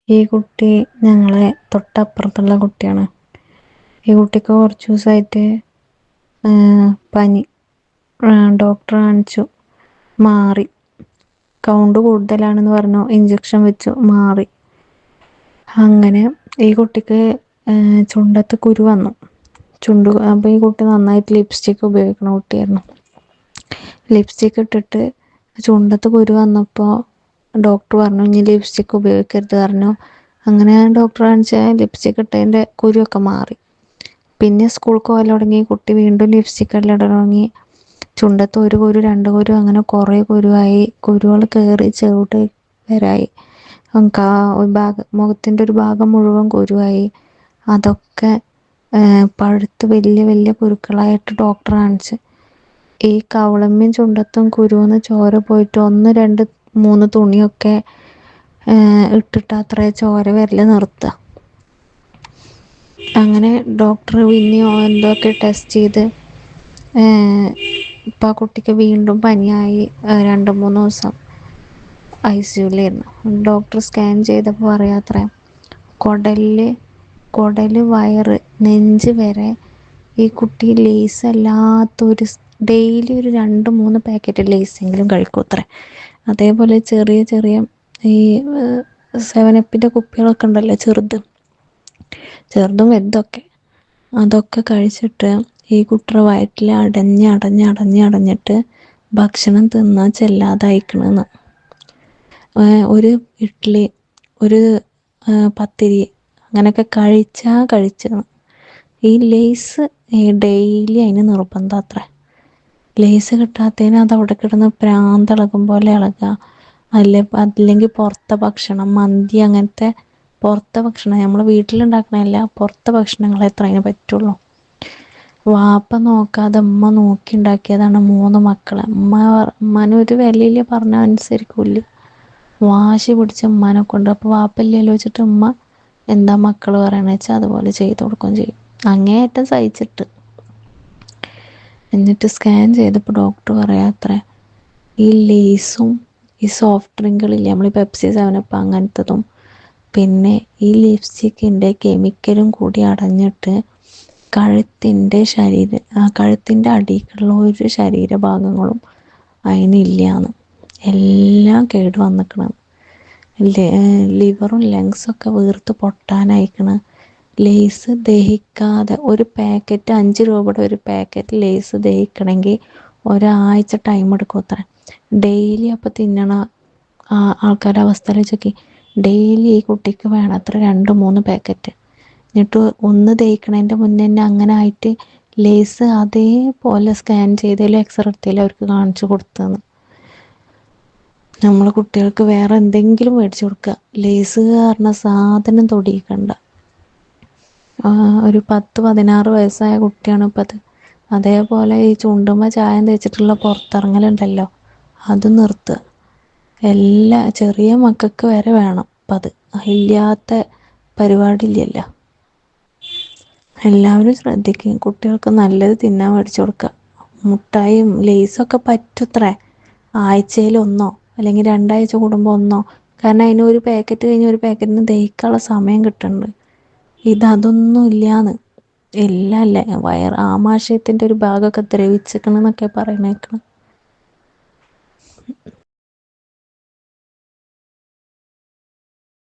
ഈ കുട്ടി ഞങ്ങളെ തൊട്ടപ്പുറത്തുള്ള കുട്ടിയാണ്. ഈ കുട്ടിക്ക് കുറച്ച് ദിവസമായിട്ട് പനി. ഡോക്ടറെ കാണിച്ചു, മാറി. കൗണ്ട് കൂടുതലാണെന്ന് പറഞ്ഞു, ഇഞ്ചക്ഷൻ വെച്ചു, മാറി. അങ്ങനെ ഈ കുട്ടിക്ക് ചുണ്ടത്ത് കുരു വന്നു. അപ്പോൾ ഈ കുട്ടി നന്നായിട്ട് ലിപ്സ്റ്റിക് ഉപയോഗിക്കുന്ന കുട്ടിയായിരുന്നു. ലിപ്സ്റ്റിക് ഇട്ടിട്ട് ചുണ്ടത്ത് കുരു വന്നപ്പോൾ ഡോക്ടർ പറഞ്ഞു ഇനി ലിപ്സ്റ്റിക് ഉപയോഗിക്കരുത് പറഞ്ഞു. അങ്ങനെ ഡോക്ടറെ കാണിച്ചാൽ ലിപ്സ്റ്റിക് ഇട്ടതിൻ്റെ കുരുവൊക്കെ മാറി. പിന്നെ സ്കൂൾക്ക് പോകാൻ തുടങ്ങി. കുട്ടി വീണ്ടും ലിപ്സ്റ്റിക് എല്ലാം ഇടാൻ തുടങ്ങി. ചുണ്ടത്ത് ഒരു കുരു, രണ്ട് കുരു, അങ്ങനെ കുറേ കുരുവായി. കുരുകൾ കയറി ചെവിട് വരായി. മുഖത്തിൻ്റെ ഒരു ഭാഗം മുഴുവൻ കുരുവായി. അതൊക്കെ പഴുത്ത് വലിയ വലിയ കുരുക്കളായിട്ട് ഡോക്ടറെ കാണിച്ച്. ഈ കവളമ്മയും ചുണ്ടത്തും കുരുന്ന് ചോര പോയിട്ട് 1, 2, 3 തുണിയൊക്കെ ഇട്ടിട്ട് അത്ര ചോര വരല് നിർത്തുക. അങ്ങനെ ഡോക്ടർ പിന്നെയോ എന്തൊക്കെ ടെസ്റ്റ് ചെയ്ത് ഇപ്പം ആ കുട്ടിക്ക് വീണ്ടും പനിയായി. 2-3 ദിവസം ICUലായിരുന്നു. ഡോക്ടർ സ്കാൻ ചെയ്തപ്പോൾ പറയാത്രേ കുടല്, വയറ്, നെഞ്ച് വരെ ഈ കുട്ടി ലേസ് അല്ലാത്തൊരു ഡെയിലി ഒരു 2-3 പാക്കറ്റ് ലേസെങ്കിലും കഴിക്കൂത്രേ. അതേപോലെ ചെറിയ ചെറിയ ഈ 7up കുപ്പികളൊക്കെ ഉണ്ടല്ലോ, ചെറുതും വലുതൊക്കെ, അതൊക്കെ കഴിച്ചിട്ട് ഈ കുട്ടിയുടെ വയറ്റിൽ അടഞ്ഞിട്ട് ഭക്ഷണം തിന്നാൻ ചെല്ലാതായിക്കണെന്ന്. ഒരു ഇഡ്ഡലി, ഒരു പത്തിരി അങ്ങനെയൊക്കെ കഴിച്ചതാണ്. ഈ ലേസ് ഡെയിലി അതിന് നിർബന്ധം അത്രേ. ലേസ് കിട്ടാത്തതിന് അത് അവിടെ കിടന്ന് പ്രാന്തിളകും പോലെ ഇളകുക. അല്ലെങ്കിൽ പുറത്തെ ഭക്ഷണം, മന്തി, അങ്ങനത്തെ പുറത്തെ ഭക്ഷണം, നമ്മൾ വീട്ടിലുണ്ടാക്കണതല്ല, പുറത്തെ ഭക്ഷണങ്ങളെ എത്ര അതിന് പറ്റുള്ളൂ. വാപ്പ നോക്കാതെ ഉമ്മ നോക്കി ഉണ്ടാക്കിയതാണ് 3 മക്കളെ. ഉമ്മാനെ ഒരു വിലയില്ല, പറഞ്ഞ അനുസരിക്കൂല്ല. വാശി പിടിച്ച ഉമ്മാനെ കൊണ്ട്. അപ്പോൾ വാപ്പല്ലല്ലോ വെച്ചിട്ട് ഉമ്മ എന്താ മക്കൾ പറയണ വെച്ചാൽ അതുപോലെ ചെയ്ത് കൊടുക്കുകയും ചെയ്യും. അങ്ങേയറ്റം സഹിച്ചിട്ട്. എന്നിട്ട് സ്കാൻ ചെയ്തപ്പോൾ ഡോക്ടർ പറയാത്രേ ഈ ലേസും ഈ സോഫ്റ്റ് ഡ്രിങ്കുകളില്ലേ, നമ്മൾ പെപ്സി, 7up അങ്ങനത്തതും, പിന്നെ ഈ ലിപ്സ്റ്റിക്കിൻ്റെ കെമിക്കലും കൂടി അടഞ്ഞിട്ട് കഴുത്തിൻ്റെ അടിയിലുള്ള ഒരു ശരീരഭാഗങ്ങളും അതിനില്ലാന്ന്. എല്ലാം കേട് വന്നിക്കണം. ലിവറും ലങ്സൊക്കെ വീർത്ത് പൊട്ടാനയക്കണം. ലേസ് ദഹിക്കാതെ ഒരു പാക്കറ്റ് 5 രൂപയുടെ ഒരു പാക്കറ്റ് ലേസ് ദഹിക്കണമെങ്കിൽ ഒരാഴ്ച ടൈം എടുക്കും അത്ര. ഡെയിലി അപ്പോൾ തിന്നണ ആൾക്കാരുടെ അവസ്ഥ വെച്ചൊക്കെ ഡെയിലി ഈ കുട്ടിക്ക് വേണം അത്ര 2-3 പാക്കറ്റ്. എന്നിട്ട് ഒന്ന് ദഹിക്കണതിൻ്റെ മുന്നേ തന്നെ അങ്ങനെ ആയിട്ട് ലേസ് അതേപോലെ സ്കാൻ ചെയ്തതിലും എക്സ്റേ എടുത്തതിലും അവർക്ക് കാണിച്ചു കൊടുത്തതെന്ന്. നമ്മൾ കുട്ടികൾക്ക് വേറെ എന്തെങ്കിലും മേടിച്ചു കൊടുക്കുക, ലേസ് പറഞ്ഞ സാധനം തൊടിയിക്കണ്ട. ഒരു 10-16 വയസ്സായ കുട്ടിയാണ് ഇപ്പം അത്. അതേപോലെ ഈ ചുണ്ടുമ്മ ചായം തേച്ചിട്ടുള്ള പുറത്തിറങ്ങലുണ്ടല്ലോ, അത് നിർത്തുക. ചെറിയ മക്കൾക്ക് വരെ വേണം അപ്പം അത്. ഇല്ലാത്ത പരിപാടിയില്ലല്ലോ. എല്ലാവരും ശ്രദ്ധിക്കും, കുട്ടികൾക്ക് നല്ലത് തിന്നാൻ മേടിച്ചു കൊടുക്കുക. മുട്ടായും ലേസൊക്കെ പറ്റുത്രേ, ആഴ്ചയിൽ 1 അല്ലെങ്കിൽ 2 ആഴ്ച കൂടുമ്പോൾ 1. കാരണം അതിന് ഒരു പാക്കറ്റ് കഴിഞ്ഞ് ഒരു പാക്കറ്റിന് ദഹിക്കാനുള്ള സമയം കിട്ടുന്നുണ്ട്. ഇതൊന്നും ഇല്ലാന്ന്. എല്ലാം അല്ലേ, ആമാശയത്തിൻ്റെ ഒരു ഭാഗമൊക്കെ ദ്രവിച്ചിക്കണമെന്നൊക്കെ പറയുന്നേക്കണം.